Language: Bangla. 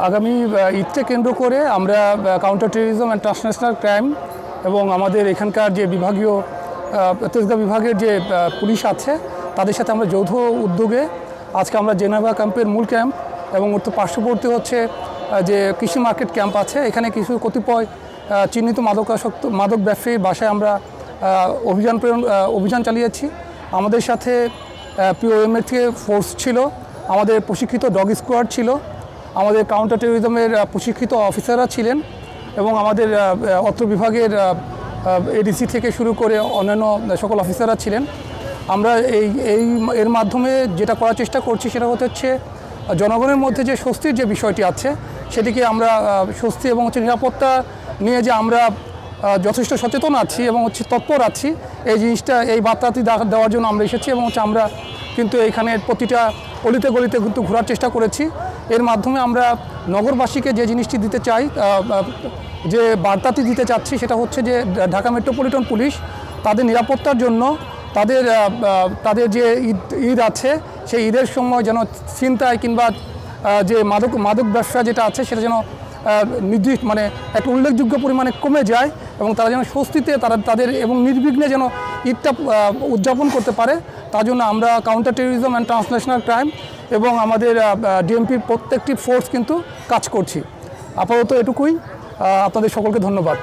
আগামী ঈদকে কেন্দ্র করে আমরা counter terrorism and transnational crime এবং আমাদের এখানকার যে বিভাগীয় তেজগাঁও বিভাগের যে পুলিশ আছে তাদের সাথে আমরা যৌথ উদ্যোগে আজকে আমরা জেনেভা ক্যাম্পের মূল ক্যাম্প এবং ওর তো পার্শ্ববর্তী হচ্ছে যে কৃষি মার্কেট ক্যাম্প আছে, এখানে কিছু কতিপয় চিহ্নিত মাদক ব্যবসায়ীর বাসায় আমরা অভিযান চালিয়েছি। আমাদের সাথে পিওএমএ থেকে ফোর্স ছিল, আমাদের প্রশিক্ষিত ডগ স্কোয়াড ছিল, আমাদের কাউন্টার টেররিজমের প্রশিক্ষিত অফিসাররা ছিলেন এবং আমাদের অত্র বিভাগের এডিসি থেকে শুরু করে অন্যান্য সকল অফিসাররা ছিলেন। আমরা এর মাধ্যমে যেটা করার চেষ্টা করছি সেটা হচ্ছে জনগণের মধ্যে যে স্বস্তির যে বিষয়টি আছে সেটিকে আমরা স্বস্তি এবং নিরাপত্তা নিয়ে যে আমরা যথেষ্ট সচেতন আছি এবং তৎপর আছি, এই জিনিসটা এই বার্তাটি দেওয়ার জন্য আমরা এসেছি এবং আমরা কিন্তু এইখানে প্রতিটা অলিতে গলিতে কিন্তু ঘোরার চেষ্টা করেছি। এর মাধ্যমে আমরা নগরবাসীকে যে জিনিসটি দিতে চাই, যে বার্তাটি দিতে চাচ্ছি সেটা হচ্ছে যে ঢাকা মেট্রোপলিটন পুলিশ তাদের নিরাপত্তার জন্য তাদের যে ঈদ আছে সেই ঈদের সময় যেন ছিনতাই কিংবা যে মাদক ব্যবসা যেটা আছে সেটা যেন নির্দিষ্ট একটা উল্লেখযোগ্য পরিমাণে কমে যায় এবং তারা যেন স্বস্তিতে তাদের এবং নির্বিঘ্নে যেন ঈদটা উদযাপন করতে পারে, তার জন্য আমরা counter terrorism and transnational crime এবং আমাদের ডিএমপির প্রত্যেকটি ফোর্স কিন্তু কাজ করছি। আপাতত এটুকুই, আপনাদের সকলকে ধন্যবাদ।